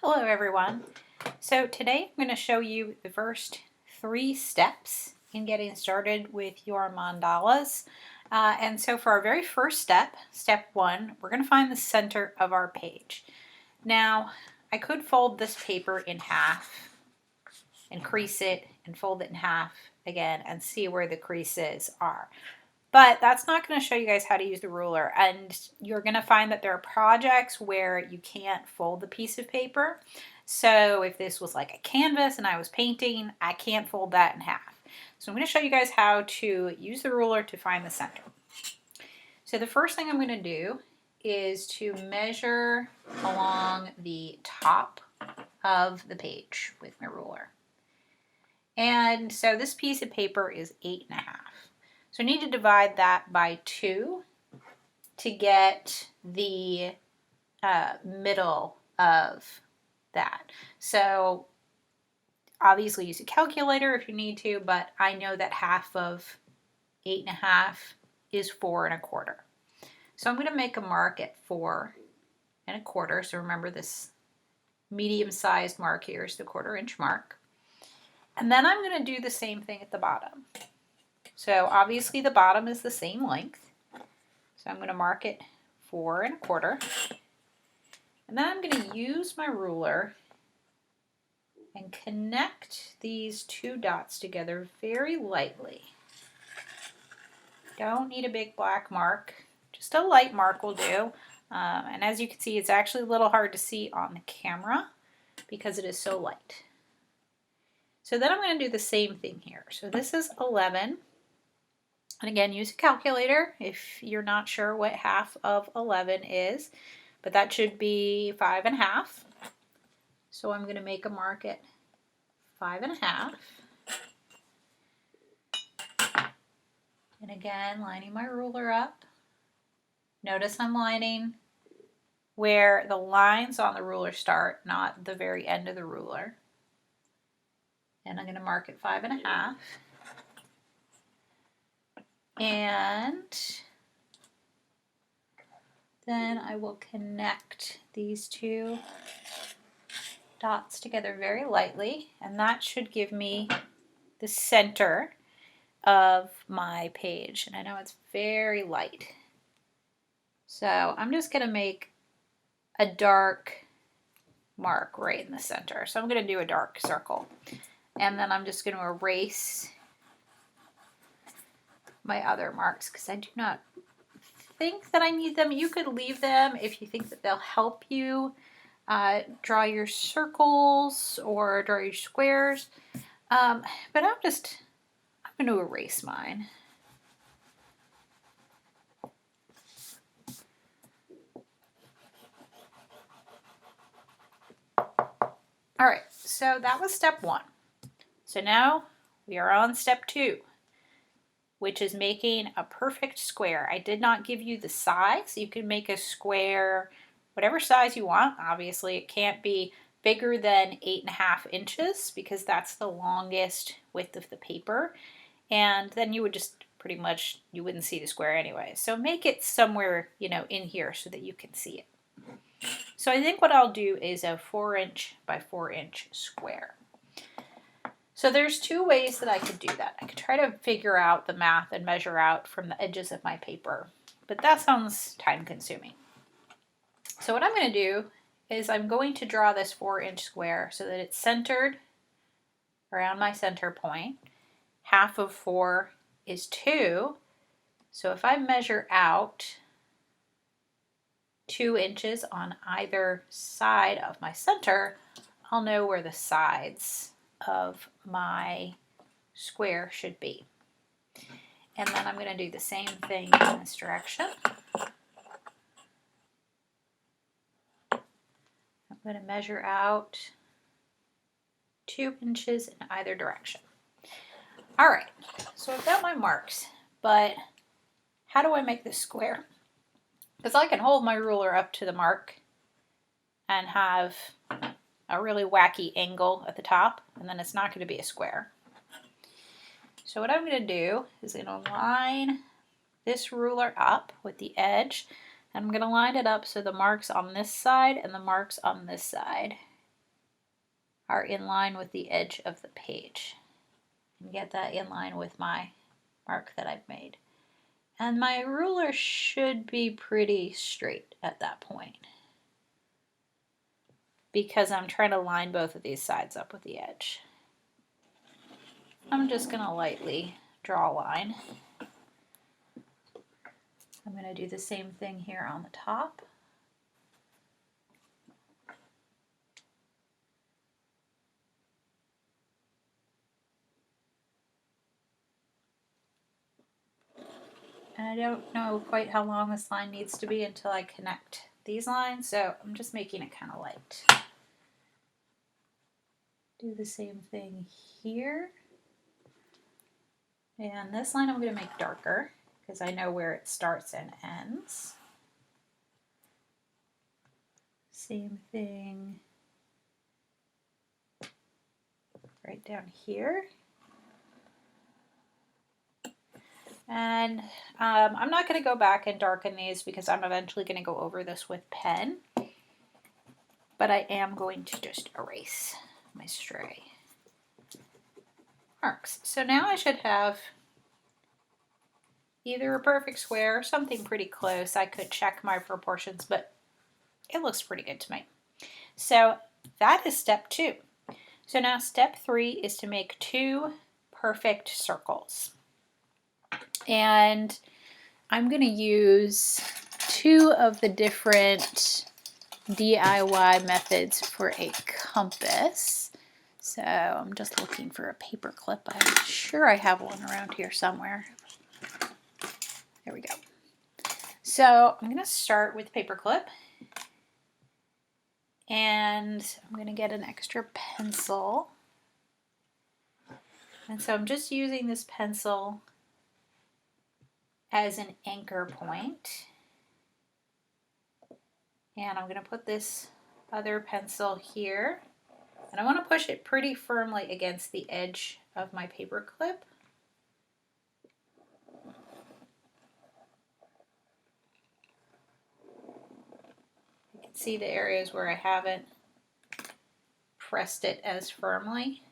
Hello everyone. So today I'm going to show you the first 3 steps in getting started with your mandalas. And so for our very first step, step 1, we're going to find the center of our page. Now I could fold this paper in half and crease it and fold it in half again and see where the creases are. But that's not going to show you guys how to use the ruler, and you're going to find that there are projects where you can't fold the piece of paper. So if this was like a canvas and I was painting, I can't fold that in half. So I'm going to show you guys how to use the ruler to find the center. So the first thing I'm going to do is to measure along the top of the page with my ruler. And so this piece of paper is 8.5. So I need to divide that by 2 to get the middle of that. So obviously use a calculator if you need to, but I know that half of 8.5 is 4.25. So I'm going to make a mark at 4.25. So remember this medium-sized mark here is the 1/4 inch mark. And then I'm going to do the same thing at the bottom. So obviously the bottom is the same length. So I'm going to mark it 4.25. And then I'm going to use my ruler and connect these 2 dots together very lightly. Don't need a big black mark. Just a light mark will do. And as you can see, it's actually a little hard to see on the camera because it is so light. So then I'm going to do the same thing here. So this is 11. And again, use a calculator if you're not sure what half of 11 is, but that should be 5.5. So I'm going to make a mark at 5.5. And again, lining my ruler up. Notice I'm lining where the lines on the ruler start, not the very end of the ruler. And I'm going to mark at 5.5. And then I will connect these 2 dots together very lightly, and that should give me the center of my page. And I know it's very light. So I'm just going to make a dark mark right in the center. So I'm going to do a dark circle. And then I'm just going to erase my other marks because I do not think that I need them. You could leave them if you think that they'll help you draw your circles or draw your squares. But I'm going to erase mine. All right, so that was step 1. So now we are on step 2, which is making a perfect square. I did not give you the size. You can make a square whatever size you want. Obviously, it can't be bigger than 8.5 inches because that's the longest width of the paper. And then you would just pretty much, you wouldn't see the square anyway. So make it somewhere, in here so that you can see it. So I think what I'll do is a 4-inch by 4-inch square. So there's 2 ways that I could do that. I could try to figure out the math and measure out from the edges of my paper, but that sounds time consuming. So what I'm going to do is I'm going to draw this 4-inch square so that it's centered around my center point. Half of 4 is 2. So if I measure out 2 inches on either side of my center, I'll know where the sides of my square should be. And then I'm going to do the same thing in this direction. I'm going to measure out 2 inches in either direction. All right, so I've got my marks, but how do I make this square? Because I can hold my ruler up to the mark and have a really wacky angle at the top, and then it's not going to be a square. So what I'm going to do is I'm going to line this ruler up with the edge, and I'm going to line it up so the mark's on this side and the mark's on this side are in line with the edge of the page. And get that in line with my mark that I've made. And my ruler should be pretty straight at that point, because I'm trying to line both of these sides up with the edge. I'm just going to lightly draw a line. I'm going to do the same thing here on the top. And I don't know quite how long this line needs to be until I connect these lines, so I'm just making it kind of light. Do the same thing here. And this line I'm going to make darker because I know where it starts and ends. Same thing right down here. And I'm not going to go back and darken these because I'm eventually going to go over this with pen. But I am going to just erase my stray marks. So now I should have either a perfect square or something pretty close. I could check my proportions, but it looks pretty good to me. So that is step 2. So now step 3 is to make 2 perfect circles. And I'm going to use 2 of the different DIY methods for a compass. So I'm just looking for a paper clip. I'm sure I have one around here somewhere. There we go. So I'm going to start with paper clip. And I'm going to get an extra pencil. And so I'm just using this pencil as an anchor point. And I'm going to put this other pencil here. And I want to push it pretty firmly against the edge of my paper clip. You can see the areas where I haven't pressed it as firmly.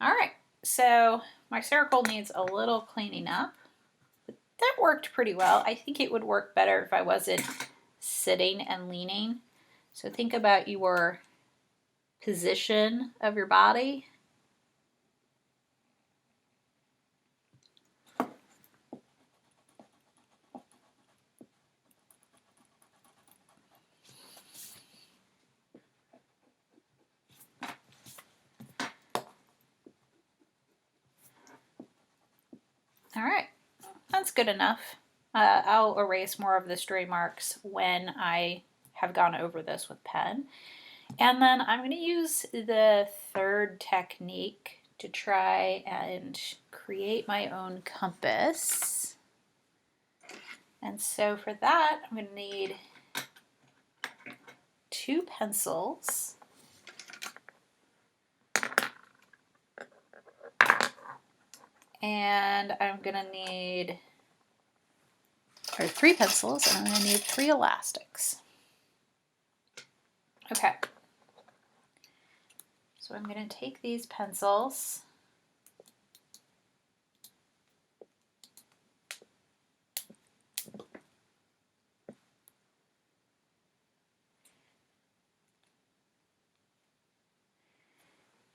All right, so my circle needs a little cleaning up. But that worked pretty well. I think it would work better if I wasn't sitting and leaning. So think about your position of your body. All right, that's good enough. I'll erase more of the stray marks when I have gone over this with pen. And then I'm going to use the third technique to try and create my own compass. And so for that, I'm going to need 2 pencils. And I'm going to need 3 pencils, and I'm going to need 3 elastics. Okay. So I'm going to take these pencils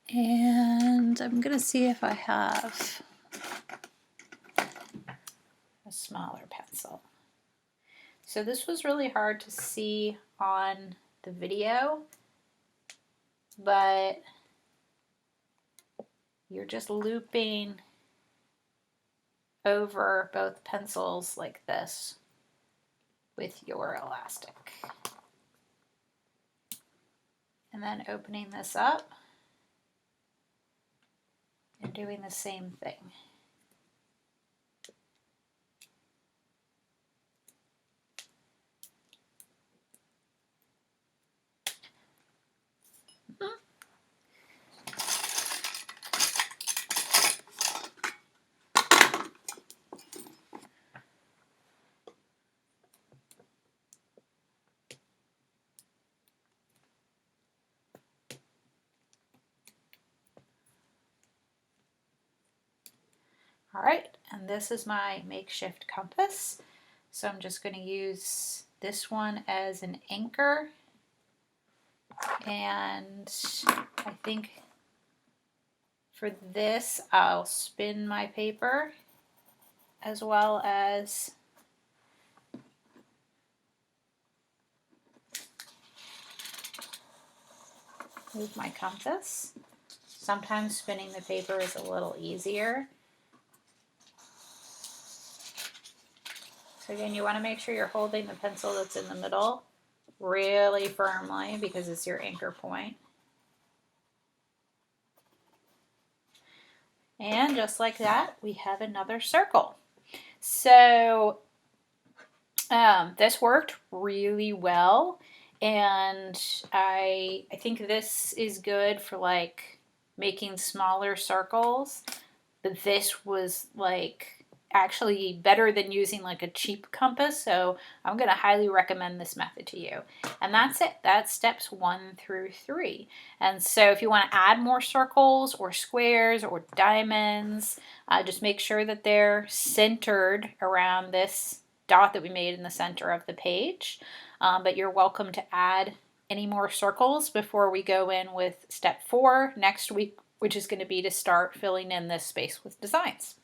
and I'm going to see if I have a smaller pencil. So this was really hard to see on the video, but you're just looping over both pencils like this with your elastic. And then opening this up and doing the same thing. All right, and this is my makeshift compass. So I'm just going to use this one as an anchor. And I think for this, I'll spin my paper as well as move my compass. Sometimes spinning the paper is a little easier. So again, you want to make sure you're holding the pencil that's in the middle really firmly because it's your anchor point. And just like that, we have another circle. So this worked really well, and I think this is good for like making smaller circles, but this was like actually better than using like a cheap compass, so I'm going to highly recommend this method to you. And that's it. That's steps 1 through 3. And so if you want to add more circles or squares or diamonds, just make sure that they're centered around this dot that we made in the center of the page. But you're welcome to add any more circles before we go in with step 4 next week, which is going to be to start filling in this space with designs.